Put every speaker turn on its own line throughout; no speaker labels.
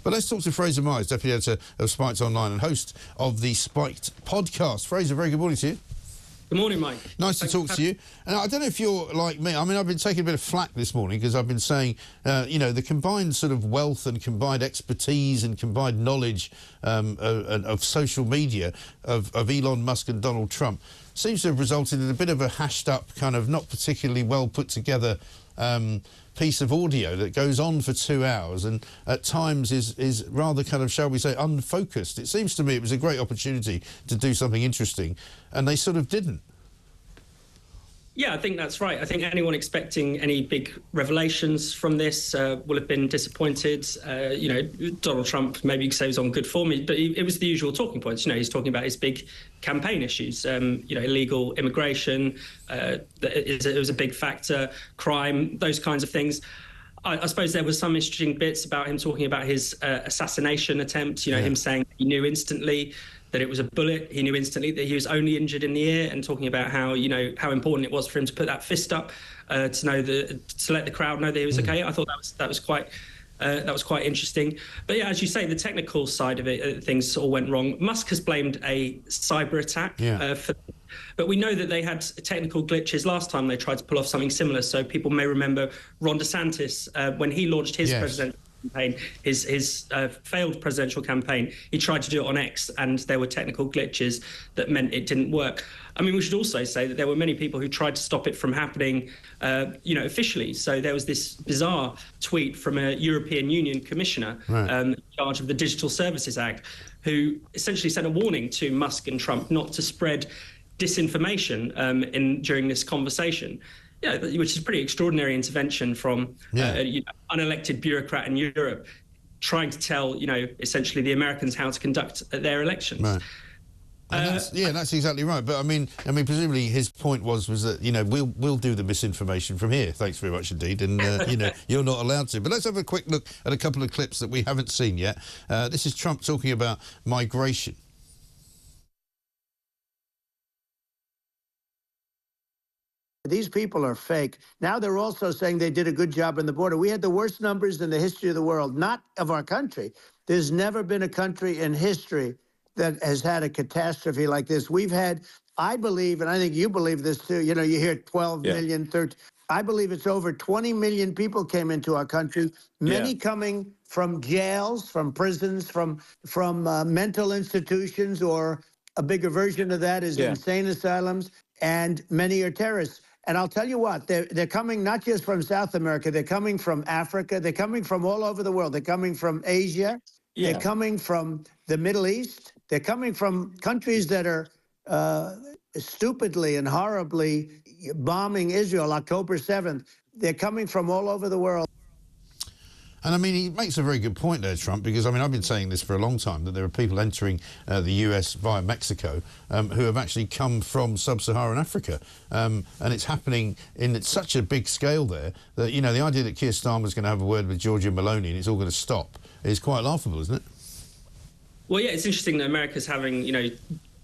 But let's talk to Fraser Myers, Deputy Editor of Spiked Online and host of the Spiked podcast. Fraser, very good morning to you.
Good morning, Mike.
Nice to talk to you. And I don't know if you're like me. I mean, I've been taking a bit of flack this morning because I've been saying, you know, the combined sort of wealth and combined expertise and combined knowledge of social media of Elon Musk and Donald Trump seems to have resulted in a bit of a hashed up, kind of not particularly well put together piece of audio that goes on for 2 hours and at times is rather kind of, shall we say, unfocused. It seems to me it was a great opportunity to do something interesting and they sort of didn't.
Yeah, I think that's right. I think anyone expecting any big revelations from this will have been disappointed. You know, Donald Trump, maybe you could say, was on good form, but it was the usual talking points. You know, he's talking about his big campaign issues, you know, illegal immigration, it was a big factor, crime, those kinds of things. I suppose there were some interesting bits about him talking about his assassination attempt, you know, him saying he knew instantly that it was a bullet. He knew instantly that he was only injured in the ear, and talking about how, you know, how important it was for him to put that fist up to let the crowd know that he was okay. I thought that was quite interesting. But yeah, as you say, the technical side of it, things all went wrong. Musk has blamed a cyber attack but we know that they had technical glitches last time they tried to pull off something similar. So people may remember Ron DeSantis when he launched his presidential campaign, his failed presidential campaign. He tried to do it on X, and there were technical glitches that meant it didn't work. I mean, we should also say that there were many people who tried to stop it from happening, you know, officially. So there was this bizarre tweet from a European Union commissioner in charge of the Digital Services Act, who essentially sent a warning to Musk and Trump not to spread disinformation during this conversation. Yeah, which is a pretty extraordinary intervention from an unelected bureaucrat in Europe trying to tell, you know, essentially the Americans how to conduct their elections.
Right. That's exactly right. But I mean, presumably his point was that, you know, we'll do the misinformation from here. Thanks very much indeed, and you know, you're not allowed to. But let's have a quick look at a couple of clips that we haven't seen yet. This is Trump talking about migration.
These people are fake. Now they're also saying they did a good job on the border. We had the worst numbers in the history of the world, not of our country. There's never been a country in history that has had a catastrophe like this. We've had, I believe, and I think you believe this too, you know, you hear 12 million, 13. I believe it's over 20 million people came into our country, many coming from jails, from prisons, from mental institutions, or a bigger version of that is insane asylums, and many are terrorists. And I'll tell you what, they're coming not just from South America, they're coming from Africa, they're coming from all over the world. They're coming from Asia, they're coming from the Middle East, they're coming from countries that are stupidly and horribly bombing Israel October 7th. They're coming from all over the world.
And I mean, he makes a very good point there, Trump, because I mean, I've been saying this for a long time, that there are people entering the US via Mexico who have actually come from sub-Saharan Africa. And it's happening in such a big scale there that, you know, the idea that Keir Starmer's going to have a word with Giorgia Meloni and it's all going to stop is quite laughable, isn't it?
Well, yeah, it's interesting that America's having, you know,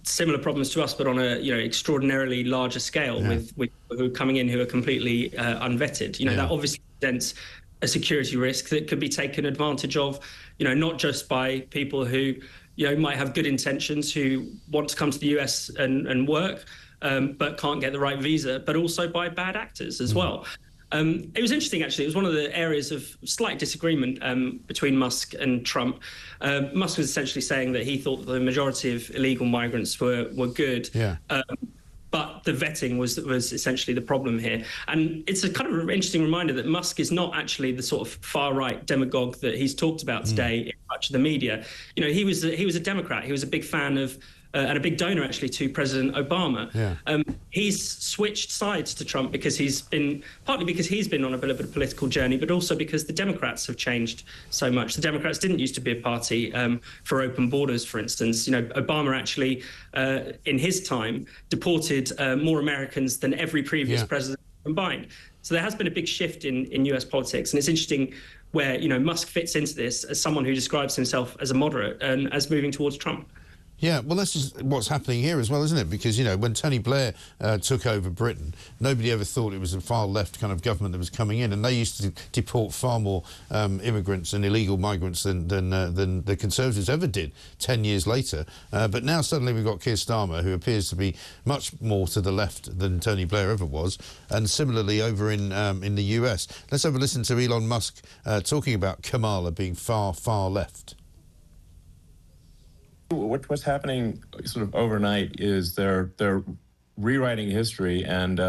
similar problems to us, but on a, you know, extraordinarily larger scale with who are coming in who are completely unvetted. You know, that obviously presents a security risk that could be taken advantage of, you know, not just by people who, you know, might have good intentions, who want to come to the US and work, but can't get the right visa, but also by bad actors as well. It was interesting, actually. It was one of the areas of slight disagreement between Musk and Trump. Musk was essentially saying that he thought the majority of illegal migrants were good. But the vetting was essentially the problem here. And it's a kind of interesting reminder that Musk is not actually the sort of far-right demagogue that he's talked about today in much of the media. You know, he was a Democrat. He was a big fan of and a big donor, actually, to President Obama. He's switched sides to Trump because partly because he's been on a bit of a political journey, but also because the Democrats have changed so much. The Democrats didn't used to be a party for open borders, for instance. You know, Obama actually, in his time, deported more Americans than every previous president combined. So there has been a big shift in US politics. And it's interesting where, you know, Musk fits into this as someone who describes himself as a moderate and as moving towards Trump.
Yeah, well, that's just what's happening here as well, isn't it? Because, you know, when Tony Blair took over Britain, nobody ever thought it was a far-left kind of government that was coming in, and they used to deport far more immigrants and illegal migrants than the Conservatives ever did 10 years later. But now suddenly we've got Keir Starmer, who appears to be much more to the left than Tony Blair ever was, and similarly over in the US. Let's have a listen to Elon Musk talking about Kamala being far, far left.
What's happening sort of overnight is they're rewriting history and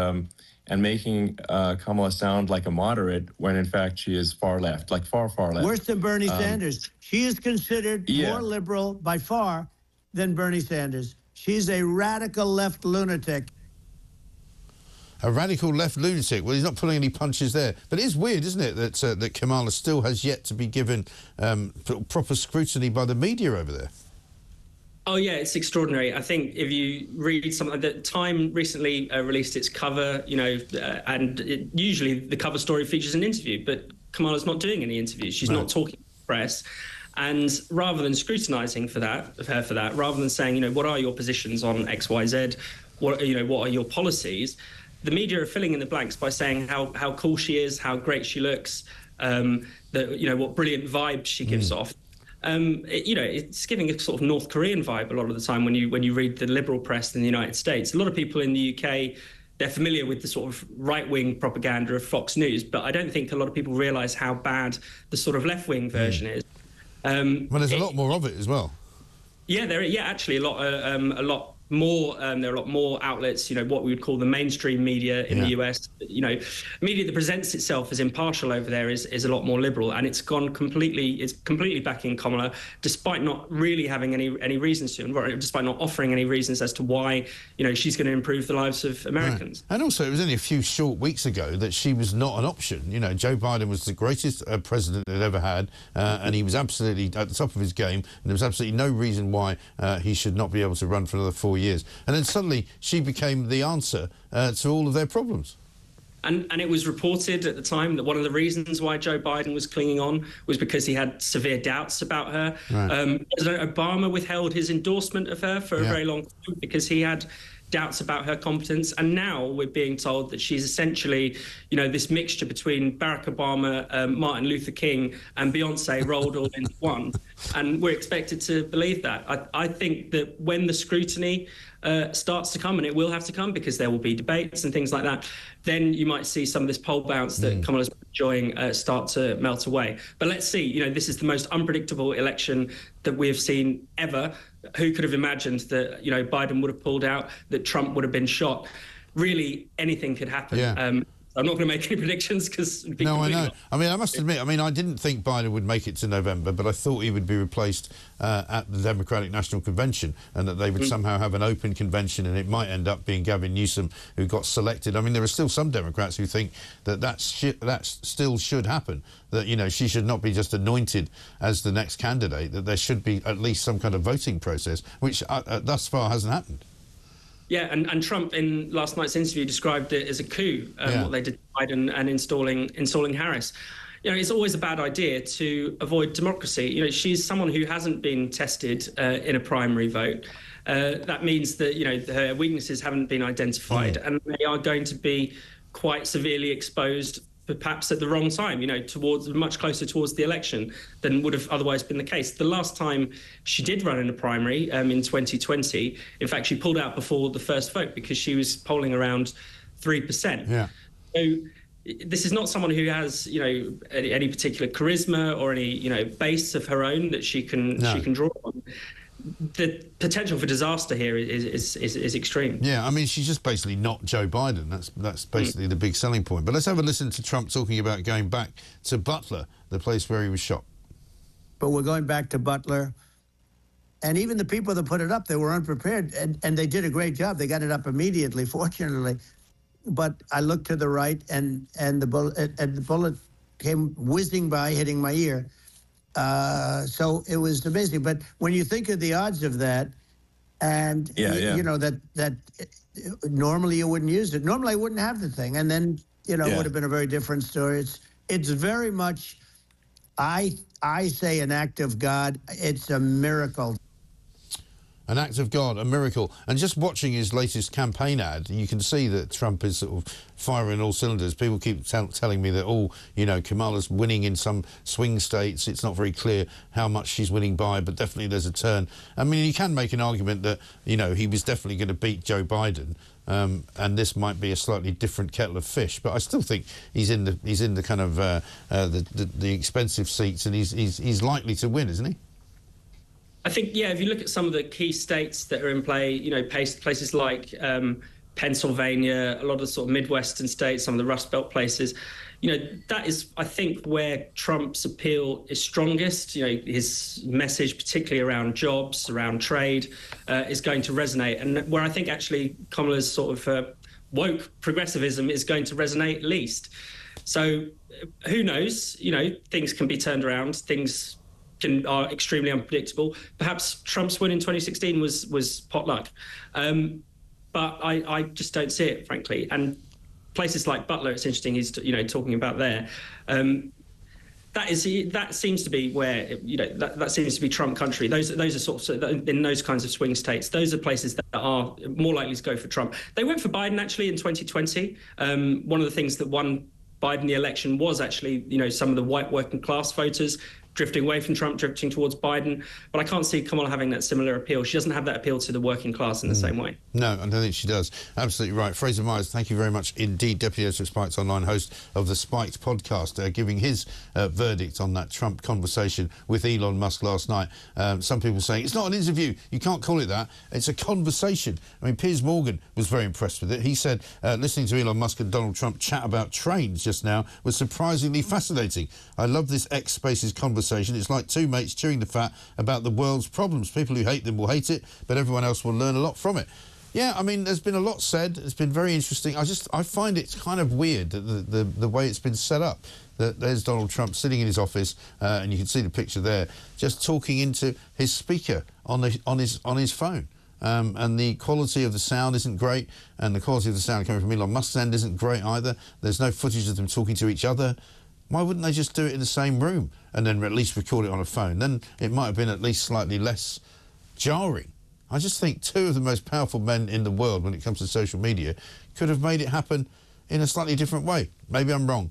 making Kamala sound like a moderate when in fact she is far left, like far left.
Worse than Bernie Sanders. She is considered more liberal by far than Bernie Sanders. She's a radical left lunatic.
A radical left lunatic. Well, he's not pulling any punches there. But it is weird, isn't it, that Kamala still has yet to be given proper scrutiny by the media over there.
Oh, yeah, it's extraordinary. I think if you read something, the Time recently released its cover, you know, and usually the cover story features an interview, but Kamala's not doing any interviews. She's not talking to the press. And rather than scrutinising her for that, rather than saying, you know, what are your positions on X, Y, Z, what are your policies, the media are filling in the blanks by saying how cool she is, how great she looks, what brilliant vibes she gives off. It's giving a sort of North Korean vibe a lot of the time when you read the liberal press in the United States. A lot of people in the UK, they're familiar with the sort of right-wing propaganda of Fox News, but I don't think a lot of people realise how bad the sort of left-wing version is.
Well, there's a lot more of it as well.
Yeah, actually a lot more. There are a lot more outlets, you know, what we would call the mainstream media in the US. You know, media that presents itself as impartial over there is a lot more liberal, and it's completely backing Kamala, despite not really having any reasons to, despite not offering any reasons as to why, you know, she's going to improve the lives of Americans.
Right. And also, it was only a few short weeks ago that she was not an option. You know, Joe Biden was the greatest president they'd ever had, and he was absolutely at the top of his game, and there was absolutely no reason why he should not be able to run for another 4 years. And then suddenly she became the answer to all of their problems.
And it was reported at the time that one of the reasons why Joe Biden was clinging on was because he had severe doubts about her. Right. President Obama withheld his endorsement of her for a very long time because he had doubts about her competence. And now we're being told that she's essentially, you know, this mixture between Barack Obama, Martin Luther King and Beyonce rolled all into one. And we're expected to believe that. I think that when the scrutiny starts to come, and it will have to come because there will be debates and things like that, then you might see some of this poll bounce that Kamala's enjoying start to melt away. But let's see, you know, this is the most unpredictable election that we have seen ever. Who could have imagined that, you know, Biden would have pulled out, that Trump would have been shot? Really, anything could happen. Yeah. I'm not going to make any predictions because...
No, I know. I mean, I must admit, I didn't think Biden would make it to November, but I thought he would be replaced at the Democratic National Convention, and that they would somehow have an open convention, and it might end up being Gavin Newsom who got selected. I mean, there are still some Democrats who think that still should happen, that, you know, she should not be just anointed as the next candidate, that there should be at least some kind of voting process, which thus far hasn't happened.
Yeah, and Trump in last night's interview described it as a coup, what they did to Biden and installing Harris. You know, it's always a bad idea to avoid democracy. You know, she's someone who hasn't been tested in a primary vote. That means that, you know, her weaknesses haven't been identified, and they are going to be quite severely exposed, perhaps at the wrong time, you know, much closer towards the election than would have otherwise been the case. The last time she did run in a primary in 2020, in fact, she pulled out before the first vote because she was polling around 3%. Yeah. So this is not someone who has, you know, any particular charisma or any, you know, base of her own that she can draw on. The potential for disaster here is extreme.
Yeah, I mean, she's just basically not Joe Biden. That's basically the big selling point. But let's have a listen to Trump talking about going back to Butler, the place where he was shot.
But we're going back to Butler. And even the people that put it up, they were unprepared. And they did a great job. They got it up immediately, fortunately. But I looked to the right, and the bullet came whizzing by, hitting my ear. So it was amazing. But when you think of the odds of that, and you know that normally you wouldn't use it. Normally I wouldn't have the thing, and then, you know, it would have been a very different story. It's very much, I say, an act of God. It's a miracle.
An act of God, a miracle. And just watching his latest campaign ad, you can see that Trump is sort of firing all cylinders. People keep telling me that, Kamala's winning in some swing states. It's not very clear how much she's winning by, but definitely there's a turn. I mean, you can make an argument that, he was definitely going to beat Joe Biden. And this might be a slightly different kettle of fish, but I still think he's in the kind of the expensive seats, and he's likely to win, isn't he?
I think, yeah, if you look at some of the key states that are in play, places like Pennsylvania, a lot of the sort of Midwestern states, some of the Rust Belt places, that is, I think, where Trump's appeal is strongest. His message, particularly around jobs, around trade, is going to resonate. And where I think actually Kamala's sort of woke progressivism is going to resonate least. So who knows? Things can be turned around. Things are extremely unpredictable. Perhaps Trump's win in 2016 was pot luck. But I just don't see it, frankly. And places like Butler, it's interesting he's talking about there. That seems to be where that seems to be Trump country. Those are sort of in those kinds of swing states. Those are places that are more likely to go for Trump. They went for Biden actually in 2020. One of the things that won Biden the election was actually some of the white working class voters drifting away from Trump, drifting towards Biden. But I can't see Kamala having that similar appeal. She doesn't have that appeal to the working class in the same way.
No, I don't think she does. Absolutely right. Fraser Myers, thank you very much indeed. Deputy Editor of Spiked Online, host of the Spiked podcast, giving his verdict on that Trump conversation with Elon Musk last night. Some people saying, it's not an interview. You can't call it that. It's a conversation. I mean, Piers Morgan was very impressed with it. He said, listening to Elon Musk and Donald Trump chat about trains just now was surprisingly fascinating. I love this X Spaces conversation. It's like two mates chewing the fat about the world's problems. People who hate them will hate it, but everyone else will learn a lot from it. Yeah, I mean, there's been a lot said. It's been very interesting. I find it kind of weird that the way it's been set up. That there's Donald Trump sitting in his office, and you can see the picture there, just talking into his speaker on his phone. And the quality of the sound isn't great, and the quality of the sound coming from Elon Musk's end isn't great either. There's no footage of them talking to each other. Why wouldn't they just do it in the same room and then at least record it on a phone? Then it might have been at least slightly less jarring. I just think two of the most powerful men in the world when it comes to social media could have made it happen in a slightly different way. Maybe I'm wrong.